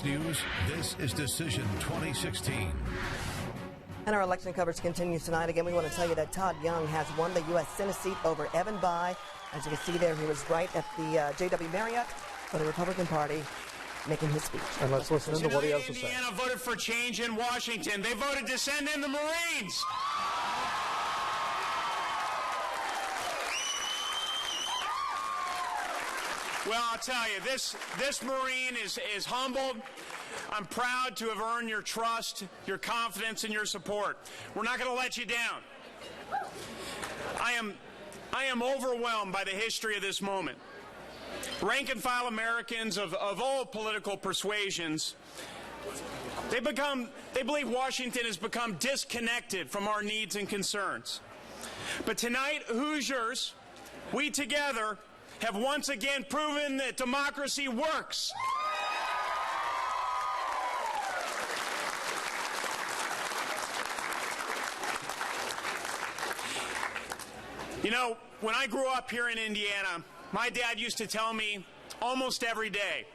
News, this is Decision 2016. And our election coverage continues tonight. Again, we want to tell you that Todd Young has won the U.S. Senate seat over Evan Bayh. As you can see there, he was right at the J.W. Marriott for the Republican Party making his speech. And let's listen to what he has to say. Indiana voted for change in Washington. They voted to send in the Marines. Well, I'll tell you, this Marine is humbled. I'm proud to have earned your trust, your confidence, and your support. We're not going to let you down. I am overwhelmed by the history of this moment. Rank-and-file Americans of all political persuasions, they believe Washington has become disconnected from our needs and concerns. But tonight, Hoosiers, we together have once again proven that democracy works. You know, when I grew up here in Indiana, my dad used to tell me almost every day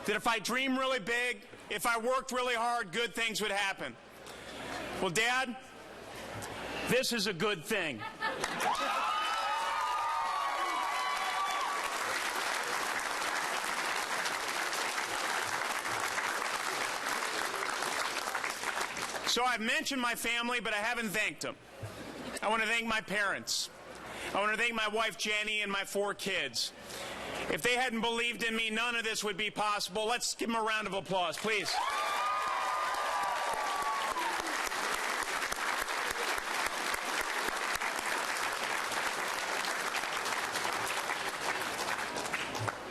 that if I dreamed really big, if I worked really hard, good things would happen. Well, Dad, this is a good thing. So I've mentioned my family, but I haven't thanked them. I want to thank my parents. I want to thank my wife, Jenny, and my 4 kids. If they hadn't believed in me, none of this would be possible. Let's give them a round of applause, please.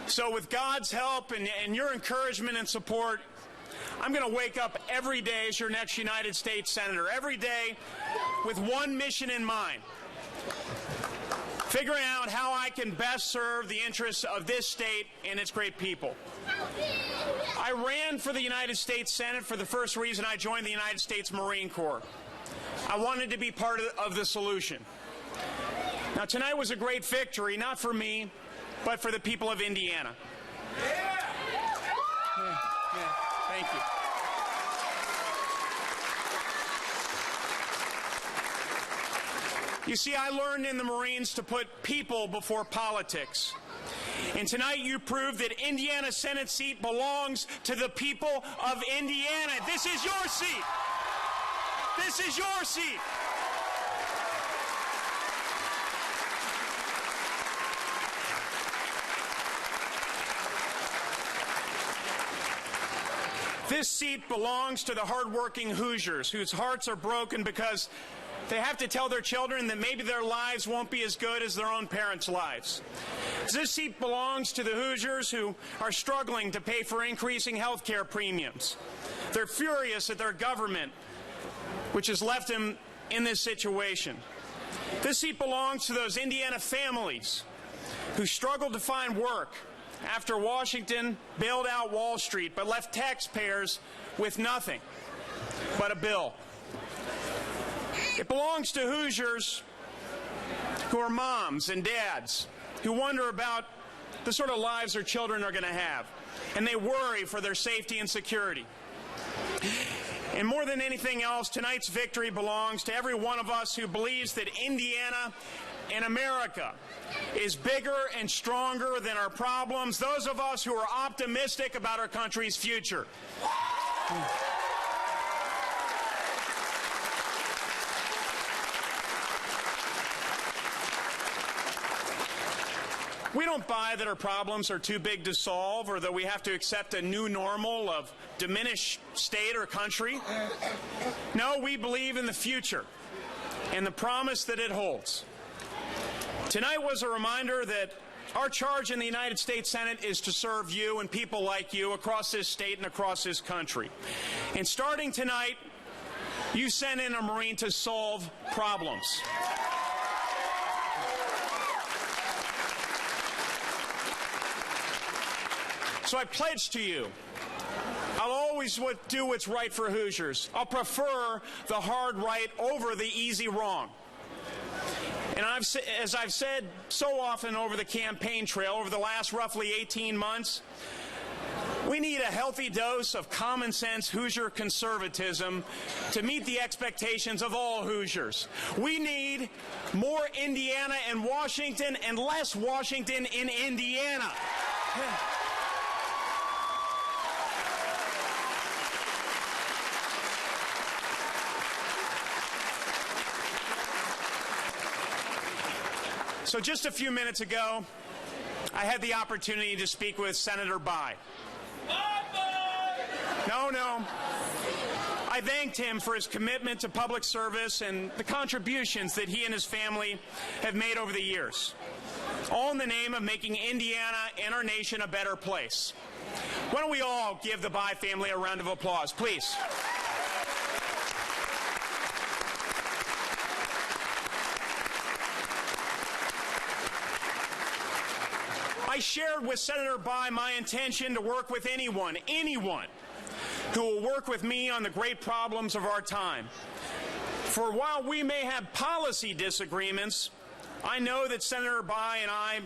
So with God's help and your encouragement and support, I'm going to wake up every day as your next United States Senator, every day with one mission in mind: figuring out how I can best serve the interests of this state and its great people. I ran for the United States Senate for the first reason I joined the United States Marine Corps. I wanted to be part of the solution. Now, tonight was a great victory, not for me, but for the people of Indiana. Yeah, thank you. You see, I learned in the Marines to put people before politics. And tonight you proved that Indiana Senate seat belongs to the people of Indiana. This is your seat. This is your seat. This seat belongs to the hardworking Hoosiers whose hearts are broken because they have to tell their children that maybe their lives won't be as good as their own parents' lives. This seat belongs to the Hoosiers who are struggling to pay for increasing health care premiums. They're furious at their government, which has left them in this situation. This seat belongs to those Indiana families who struggled to find work after Washington bailed out Wall Street but left taxpayers with nothing but a bill. It belongs to Hoosiers who are moms and dads who wonder about the sort of lives their children are going to have, and they worry for their safety and security. And more than anything else, tonight's victory belongs to every one of us who believes that Indiana and America is bigger and stronger than our problems, those of us who are optimistic about our country's future. We don't buy that our problems are too big to solve or that we have to accept a new normal of diminished state or country. No, we believe in the future and the promise that it holds. Tonight was a reminder that our charge in the United States Senate is to serve you and people like you across this state and across this country. And starting tonight, you sent in a Marine to solve problems. So I pledge to you, I'll always do what's right for Hoosiers. I'll prefer the hard right over the easy wrong. And as I've said so often over the campaign trail over the last roughly 18 months, We need a healthy dose of common sense Hoosier conservatism to meet the expectations of all Hoosiers. We need more Indiana in Washington and less Washington in Indiana. So just a few minutes ago, I had the opportunity to speak with Senator Bai. No. I thanked him for his commitment to public service and the contributions that he and his family have made over the years, all in the name of making Indiana and our nation a better place. Why don't we all give the Bai family a round of applause, please? I shared with Senator Bai my intention to work with anyone who will work with me on the great problems of our time. For while we may have policy disagreements, I know that Senator Bai and I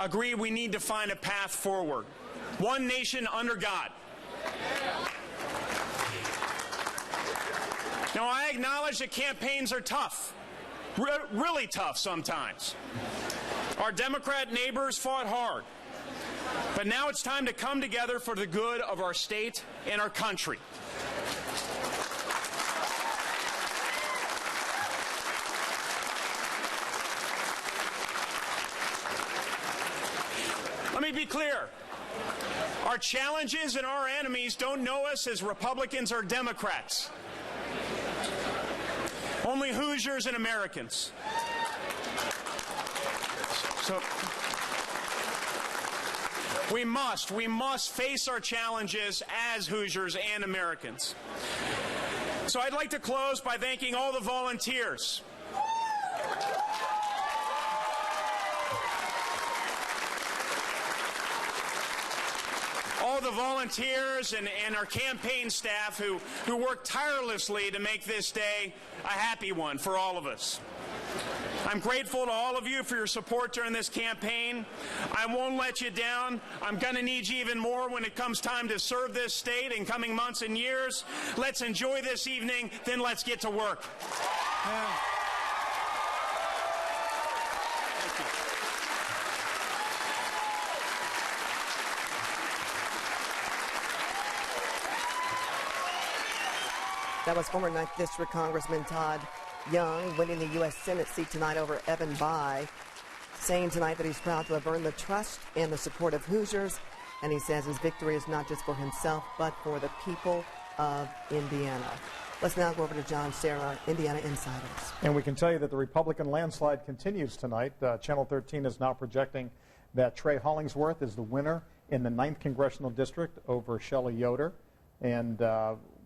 agree we need to find a path forward. One nation under God. Now, I acknowledge that campaigns are tough, really tough sometimes. Our Democrat neighbors fought hard, but now it's time to come together for the good of our state and our country. Let me be clear. Our challenges and our enemies don't know us as Republicans or Democrats. Only Hoosiers and Americans. So we must face our challenges as Hoosiers and Americans. So I'd like to close by thanking all the volunteers. All the volunteers and our campaign staff who work tirelessly to make this day a happy one for all of us. I'm grateful to all of you for your support during this campaign. I won't let you down. I'm going to need you even more when it comes time to serve this state in coming months and years. Let's enjoy this evening, then let's get to work. That was former 9th District Congressman Todd Young winning the U.S. Senate seat tonight over Evan Bai, saying tonight that he's proud to have earned the trust and the support of Hoosiers, and he says his victory is not just for himself, but for the people of Indiana. Let's now go over to John Sarah, Indiana Insiders. And we can tell you that the Republican landslide continues tonight. Channel 13 is now projecting that Trey Hollingsworth is the winner in the 9th Congressional District over Shelley Yoder. And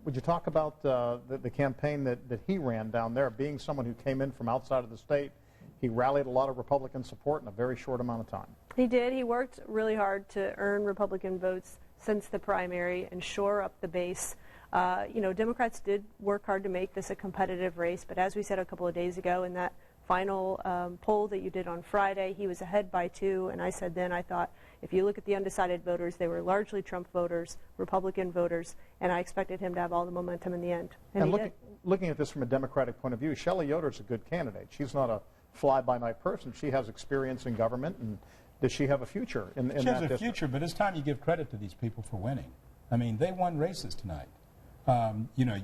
would you talk about the campaign that he ran down there? Being someone who came in from outside of the state, he rallied a lot of Republican support in a very short amount of time. He did. He worked really hard to earn Republican votes since the primary and shore up the base. You know, Democrats did work hard to make this a competitive race, but as we said a couple of days ago in that final poll that you did on Friday, he was ahead by 2, and I said then, I thought, if you look at the undecided voters, they were largely Trump voters, Republican voters, and I expected him to have all the momentum in the end. And looking at this from a Democratic point of view, Shelley Yoder's a good candidate. She's not a fly-by-night person. She has experience in government, and does she have a future in that district? She has a future, but it's time you give credit to these people for winning. I mean, they won races tonight. You know,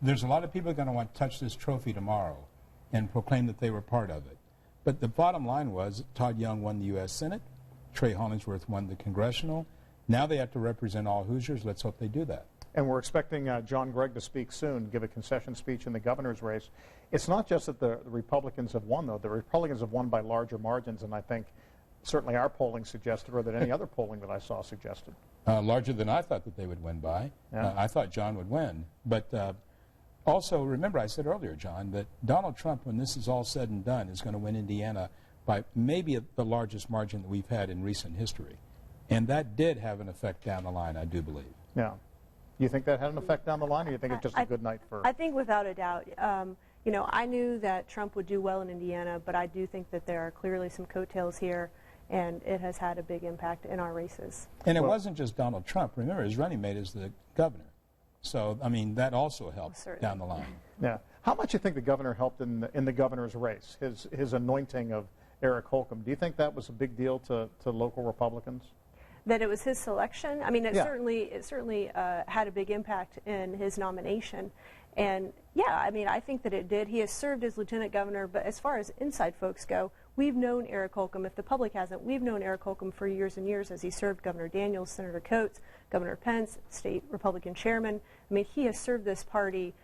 there's a lot of people going to want to touch this trophy tomorrow and proclaim that they were part of it. But the bottom line was Todd Young won the U.S. Senate. Trey Hollingsworth won the congressional. Now they have to represent all Hoosiers. Let's hope they do that. And we're expecting John Gregg to speak soon, give a concession speech in the governor's race. It's not just that the Republicans have won, though. The Republicans have won by larger margins, and I think certainly our polling suggested, or that any other polling that I saw suggested. Larger than I thought that they would win by. Yeah. I thought John would win. But also, remember I said earlier, John, that Donald Trump, when this is all said and done, is going to win Indiana by maybe the largest margin that we've had in recent history. And that did have an effect down the line, I do believe. Yeah. You think that had an effect down the line, or you think it's just a good night for... I think without a doubt. You know, I knew that Trump would do well in Indiana, but I do think that there are clearly some coattails here. and it has had a big impact in our races. And it wasn't just Donald Trump. Remember, his running mate is the governor. So, I mean, that also helps down the line. Yeah. How much do you think the governor helped in the governor's race, his anointing of Eric Holcomb? Do you think that was a big deal to local Republicans? That it was his selection? I mean, it certainly had a big impact in his nomination. And, yeah, I mean, I think that it did. He has served as lieutenant governor, but as far as inside folks go, we've known Eric Holcomb. If the public hasn't, we've known Eric Holcomb for years and years as he served Governor Daniels, Senator Coates, Governor Pence, state Republican chairman. I mean, he has served this party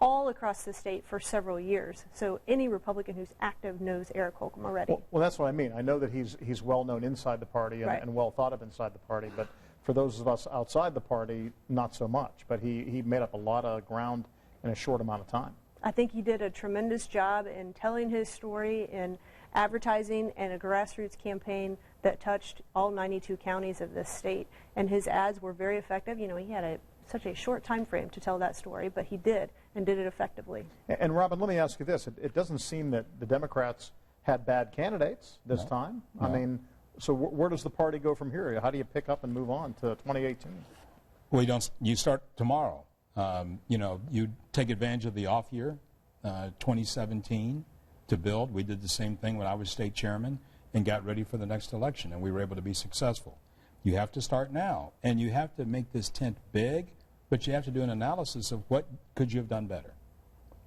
all across the state for several years. So any Republican who's active knows Eric Holcomb already. Well, that's what I mean. I know that he's well known inside the party and well thought of inside the party, but for those of us outside the party, not so much. But he made up a lot of ground in a short amount of time. I think he did a tremendous job in telling his story, in advertising, and a grassroots campaign that touched all 92 counties of this state. And his ads were very effective. You know, he had such a short time frame to tell that story, but he did, and did it effectively. And Robin, let me ask you this. It doesn't seem that the Democrats had bad candidates this time. No. I mean, so where does the party go from here? How do you pick up and move on to 2018? Well, you start tomorrow. You know, you take advantage of the off year, 2017, to build. We did the same thing when I was state chairman and got ready for the next election, and we were able to be successful. You have to start now, and you have to make this tent big, but you have to do an analysis of what could you have done better.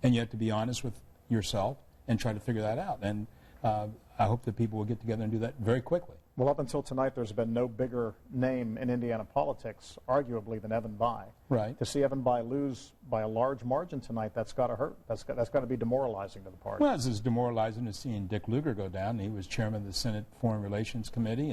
And you have to be honest with yourself and try to figure that out. And I hope that people will get together and do that very quickly. Well, up until tonight, there's been no bigger name in Indiana politics, arguably, than Evan Bayh. Right. To see Evan Bayh lose by a large margin tonight, that's got to hurt. That's got to be demoralizing to the party. Well, it's as demoralizing as seeing Dick Lugar go down. He was chairman of the Senate Foreign Relations Committee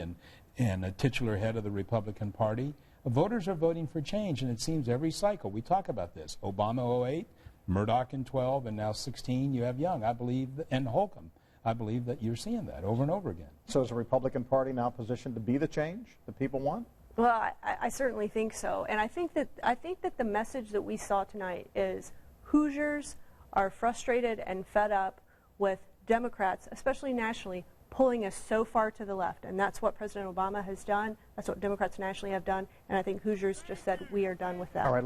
and a titular head of the Republican Party. Voters are voting for change, and it seems every cycle. We talk about this. Obama 08, Murdoch in 12, and now 16, you have Young, I believe, and Holcomb. I believe that you're seeing that over and over again. So is the Republican Party now positioned to be the change that people want? Well, I certainly think so. And I think that the message that we saw tonight is Hoosiers are frustrated and fed up with Democrats, especially nationally, pulling us so far to the left. And that's what President Obama has done. That's what Democrats nationally have done. And I think Hoosiers just said, we are done with that. All right.